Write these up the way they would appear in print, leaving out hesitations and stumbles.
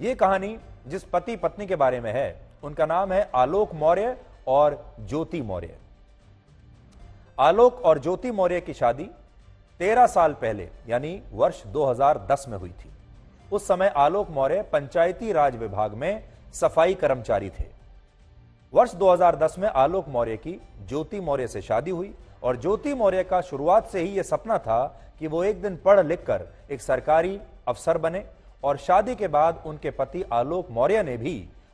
ये कहानी जिस पति पत्नी के बारे में है उनका नाम है आलोक मौर्य और ज्योति मौर्य। आलोक और ज्योति मौर्य की शादी 13 साल पहले यानी वर्ष 2010 में हुई थी। उस समय आलोक मौर्य पंचायती राज विभाग में सफाई कर्मचारी थे। वर्ष 2010 में आलोक मौर्य की ज्योति मौर्य से शादी हुई और ज्योति मौर्य का शुरुआत से ही यह सपना था कि वो एक दिन पढ़ लिख कर एक सरकारी अफसर बने और शादी के बाद उनके पति आलोक मौर्य ने भी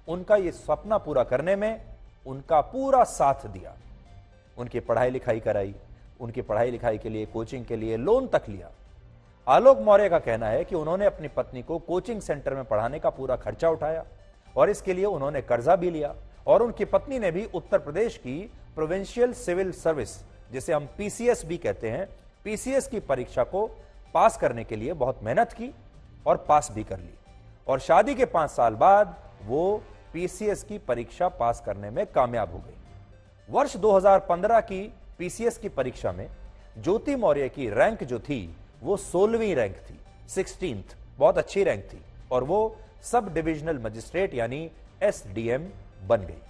उनका यह सपना पूरा करने में उनका पूरा साथ दिया। उनकी पढ़ाई लिखाई कराई, उनकी पढ़ाई लिखाई के लिए कोचिंग के लिए लोन तक लिया। आलोक मौर्य का कहना है कि उन्होंने अपनी पत्नी को कोचिंग सेंटर में पढ़ाने का पूरा खर्चा उठाया और इसके लिए उन्होंने कर्जा भी लिया और उनकी पत्नी ने भी उत्तर प्रदेश की प्रोविंशियल सिविल सर्विस, जिसे हम पीसीएस भी कहते हैं, पीसीएस की परीक्षा को पास करने के लिए बहुत मेहनत की और पास भी कर ली और शादी के 5 साल बाद वो पीसीएस की परीक्षा पास करने में कामयाब हो गई। वर्ष 2015 की पीसीएस की परीक्षा में ज्योति मौर्य की रैंक जो थी वो 16वीं रैंक थी, 16th, बहुत अच्छी रैंक थी और वो सब डिविजनल मजिस्ट्रेट यानी एसडीएम बन गई।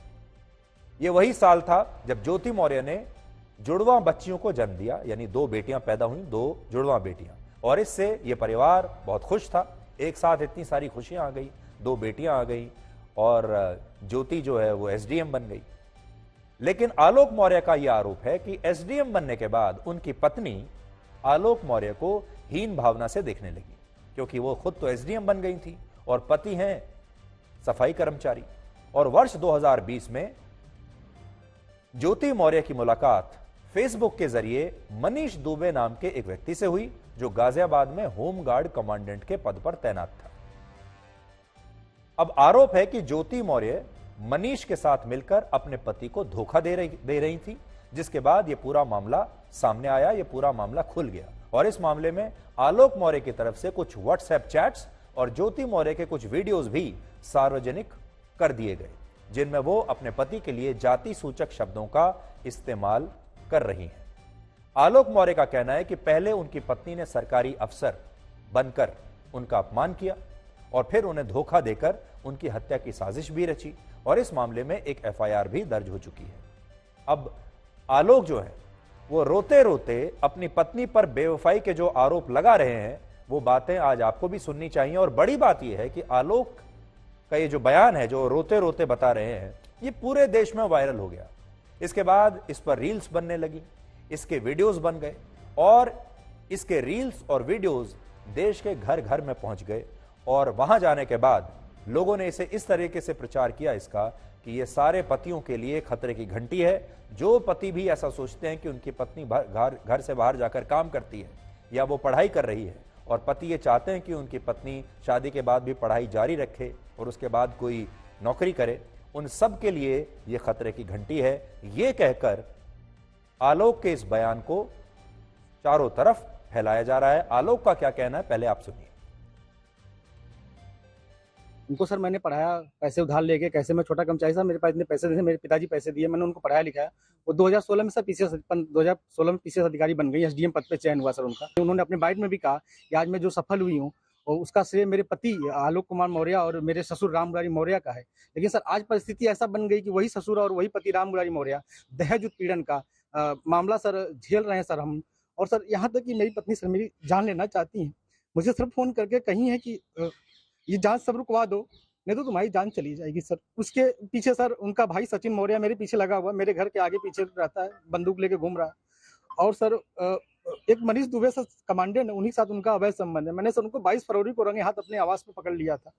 ये वही साल था जब ज्योति मौर्य ने जुड़वा बच्चियों को जन्म दिया, यानी 2 बेटियां पैदा हुई, 2 जुड़वा बेटियां, और इससे ये परिवार बहुत खुश था। एक साथ इतनी सारी खुशियां आ गई, 2 बेटियां आ गई और ज्योति जो है वो एसडीएम बन गई। लेकिन आलोक मौर्य का यह आरोप है कि एसडीएम बनने के बाद उनकी पत्नी आलोक मौर्य को हीन भावना से देखने लगी, क्योंकि वो खुद तो एसडीएम बन गई थी और पति हैं सफाई कर्मचारी। और वर्ष 2020 में ज्योति मौर्य की मुलाकात फेसबुक के जरिए मनीष दुबे नाम के एक व्यक्ति से हुई, जो गाजियाबाद में होमगार्ड कमांडेंट के पद पर तैनात था। अब आरोप है कि ज्योति मौर्य मनीष के साथ मिलकर अपने पति को धोखा दे रही थी, जिसके बाद यह पूरा मामला सामने आया, यह पूरा मामला खुल गया और इस मामले में आलोक मौर्य की तरफ से कुछ व्हाट्सएप चैट्स और ज्योति मौर्य के कुछ वीडियोस भी सार्वजनिक कर दिए गए, जिनमें वो अपने पति के लिए जाति सूचक शब्दों का इस्तेमाल कर रही हैं। आलोक मौर्य का कहना है कि पहले उनकी पत्नी ने सरकारी अफसर बनकर उनका अपमान किया और फिर उन्हें धोखा देकर उनकी हत्या की साजिश भी रची और इस मामले में एक एफआईआर भी दर्ज हो चुकी है। अब आलोक जो है वो रोते रोते अपनी पत्नी पर बेवफाई के जो आरोप लगा रहे हैं वो बातें आज आपको भी सुननी चाहिए। और बड़ी बात यह है कि आलोक का ये जो बयान है, जो रोते रोते बता रहे हैं, ये पूरे देश में वायरल हो गया। इसके बाद इस पर रील्स बनने लगी, इसके वीडियोस बन गए और इसके रील्स और वीडियोस देश के घर घर में पहुंच गए और वहां जाने के बाद लोगों ने इसे इस तरीके से प्रचार किया इसका कि ये सारे पतियों के लिए खतरे की घंटी है। जो पति भी ऐसा सोचते हैं कि उनकी पत्नी घर से बाहर जाकर काम करती है या वो पढ़ाई कर रही है और पति ये चाहते हैं कि उनकी पत्नी शादी के बाद भी पढ़ाई जारी रखे और उसके बाद कोई नौकरी करे, उन सब के लिए ये खतरे की घंटी है। ये कहकर आलोक के इस बयान को चारों तरफ फैलाया जा रहा है। आलोक का क्या कहना है, पहले आप सुनिए। उनको सर मैंने पढ़ाया, पैसे उधार लेके, कैसे मैं छोटा कर्मचारी साहब, मेरे पास इतने पैसे थे, मेरे पिताजी पैसे दिए, मैंने उनको पढ़ाया लिखाया। वो 2016 में सर पीसीएस अधिकारी बन गई, एसडीएम पद पे चयन हुआ सर उनका। उन्होंने अपने बाइट में भी कहा कि आज मैं जो सफल हुई हूँ और उसका श्रेय मेरे पति आलोक कुमार मौर्य और मेरे ससुर राम मुरारी मौर्य का है। लेकिन सर आज परिस्थिति ऐसा बन गई कि वही ससुर और वही पति राम मुरारी मौर्य दहेज उत्पीड़न का मामला सर झेल रहे हैं सर हम। और सर यहाँ तक कि मेरी पत्नी सर मेरी जान लेना चाहती हैं, मुझे सर फोन करके कही है कि ये जांच सब रुकवा दो, नहीं तो तुम्हारी जान चली जाएगी सर। उसके पीछे सर उनका भाई सचिन मौर्य मेरे पीछे लगा हुआ, मेरे घर के आगे पीछे रहता है, बंदूक लेके घूम रहा है। और सर एक मनीष दुबे सर कमांडेंट, उन्हीं के साथ उनका अवैध संबंध है। मैंने सर उनको 22 फरवरी को रंगे हाथ अपने आवास पे पकड़ लिया था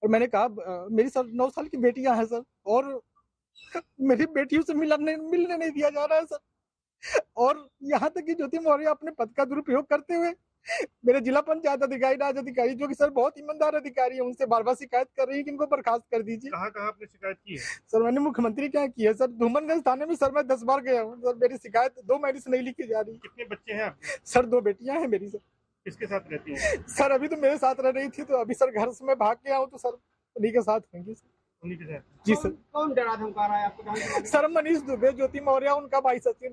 और मैंने कहा मेरी सर 9 साल की बेटियां हैं सर और मेरी बेटियों से मिलने नहीं दिया जा रहा है सर। और यहाँ तक कि ज्योति मौर्य अपने पद का दुरुपयोग करते हुए मेरे जिला पंचायत अधिकारी, राज अधिकारी, जो कि सर बहुत ईमानदार अधिकारी है, उनसे बार बार शिकायत कर रही है कि इनको बर्खास्त कर दीजिए। कहाँ आपने शिकायत की है? सर मैंने मुख्यमंत्री क्या की है सर, धूमनगंज थाने में सर मैं 10 बार गया हूँ सर। मेरी शिकायत 2 महीने से नहीं लिखी जा रही। कितने बच्चे हैं आपके? सर 2 बेटियां हैं मेरी सर। किसके साथ रहती हैं? सर अभी तो मेरे साथ रह रही थी, तो अभी सर घर से मैं भाग के आऊँ तो सर उन्हीं के साथ होंगी सर। उन्हीं के साथ? जी सर। कौन डरा धमका रहा है आपको? सर मनीष दुबे, ज्योति मौर्य, उनका भाई सचिन।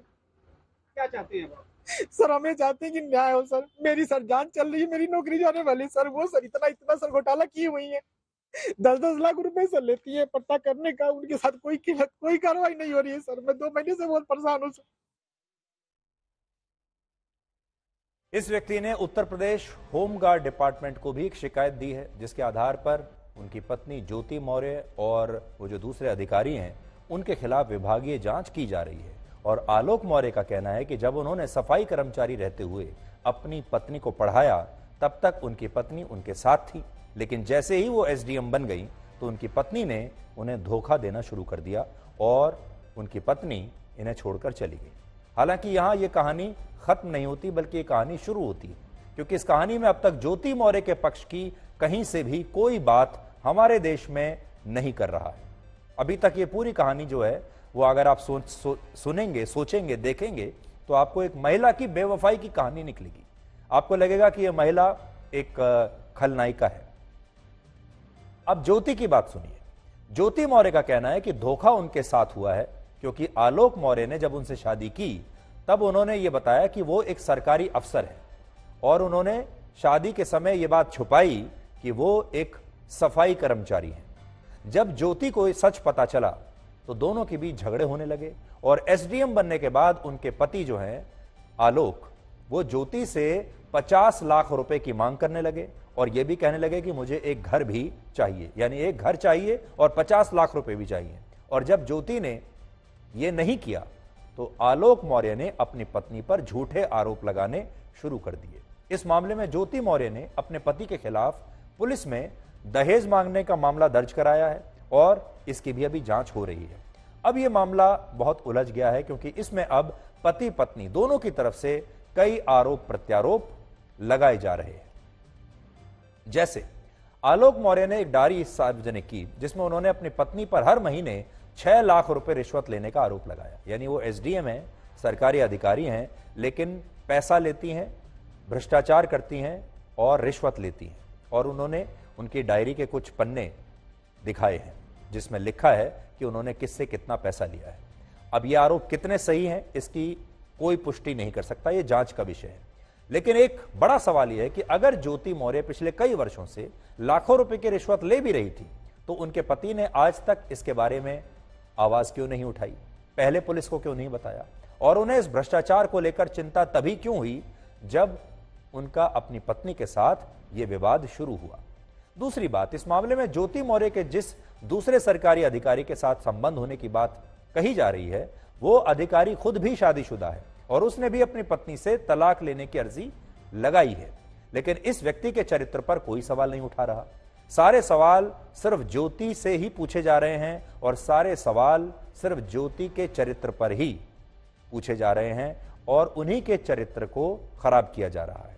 क्या चाहते हैं आप? सर हमें चाहते हैं कि न्याय हो सर। मेरी सर जान चल रही है, मेरी नौकरी जाने वाली सर। वो सर इतना सर घोटाला की हुई है 10-10 लाख रुपए सर लेती है पट्टा करने का, उनके साथ कोई कार्रवाई नहीं हो रही है सर। मैं 2 महीने से बहुत परेशान हूँ सर। इस व्यक्ति ने उत्तर प्रदेश होमगार्ड डिपार्टमेंट को भी एक शिकायत दी है, जिसके आधार पर उनकी पत्नी ज्योति मौर्य और वो जो दूसरे अधिकारी हैं उनके खिलाफ विभागीय जांच की जा रही है। और आलोक मौर्य का कहना है कि जब उन्होंने सफाई कर्मचारी रहते हुए अपनी पत्नी को पढ़ाया तब तक उनकी पत्नी उनके साथ थी, लेकिन जैसे ही वो एसडीएम बन गई तो उनकी पत्नी ने उन्हें धोखा देना शुरू कर दिया और उनकी पत्नी इन्हें छोड़कर चली गई। हालांकि यहां ये कहानी खत्म नहीं होती, बल्कि ये कहानी शुरू होती है, क्योंकि इस कहानी में अब तक ज्योति मौर्य के पक्ष की कहीं से भी कोई बात हमारे देश में नहीं कर रहा है। अभी तक ये पूरी कहानी जो है वो अगर आप सुनेंगे, सोचेंगे, देखेंगे तो आपको एक महिला की बेवफाई की कहानी निकलेगी। आपको लगेगा कि यह महिला एक खलनायिका है। अब ज्योति की बात सुनिए। ज्योति मौर्य का कहना है कि धोखा उनके साथ हुआ है, क्योंकि आलोक मौर्य ने जब उनसे शादी की तब उन्होंने ये बताया कि वो एक सरकारी अफसर है और उन्होंने शादी के समय ये बात छुपाई कि वो एक सफाई कर्मचारी है। जब ज्योति को सच पता चला तो दोनों के बीच झगड़े होने लगे और एसडीएम बनने के बाद उनके पति जो हैं आलोक, वो ज्योति से 50 लाख रुपए की मांग करने लगे और ये भी कहने लगे कि मुझे एक घर भी चाहिए, यानी एक घर चाहिए और 50 लाख रुपए भी चाहिए। और जब ज्योति ने ये नहीं किया तो आलोक मौर्य ने अपनी पत्नी पर झूठे आरोप लगाने शुरू कर दिए। इस मामले में ज्योति मौर्य ने अपने पति के खिलाफ पुलिस में दहेज मांगने का मामला दर्ज कराया है और इसकी भी अभी जांच हो रही है। अब यह मामला बहुत उलझ गया है, क्योंकि इसमें अब पति पत्नी दोनों की तरफ से कई आरोप प्रत्यारोप लगाए जा रहे हैं। जैसे आलोक मौर्य ने एक डायरी सार्वजनिक की जिसमें उन्होंने अपनी पत्नी पर हर महीने 6 लाख रुपए रिश्वत लेने का आरोप लगाया। यानी वो एसडीएम है, सरकारी अधिकारी हैं, लेकिन पैसा लेती हैं, भ्रष्टाचार करती हैं और रिश्वत लेती हैं। और उन्होंने उनकी डायरी के कुछ पन्ने दिखाए हैं जिसमें लिखा है कि उन्होंने किससे कितना पैसा लिया है। अब ये आरोप कितने सही हैं इसकी कोई पुष्टि नहीं कर सकता, ये जांच का विषय है। लेकिन एक बड़ा सवाल यह है कि अगर ज्योति मौर्य पिछले कई वर्षों से लाखों रुपए की रिश्वत ले भी रही थी तो उनके पति ने आज तक इसके बारे में आवाज क्यों नहीं उठाई, पहले पुलिस को क्यों नहीं बताया, और उन्हें इस भ्रष्टाचार को लेकर चिंता तभी क्यों हुई जब उनका अपनी पत्नी के साथ यह विवाद शुरू हुआ। दूसरी बात, इस मामले में ज्योति मौर्य के जिस दूसरे सरकारी अधिकारी के साथ संबंध होने की बात कही जा रही है वो अधिकारी खुद भी शादीशुदा है और उसने भी अपनी पत्नी से तलाक लेने की अर्जी लगाई है। लेकिन इस व्यक्ति के चरित्र पर कोई सवाल नहीं उठा रहा। सारे सवाल सिर्फ ज्योति से ही पूछे जा रहे हैं और सारे सवाल सिर्फ ज्योति के चरित्र पर ही पूछे जा रहे हैं और उन्हीं के चरित्र को खराब किया जा रहा है।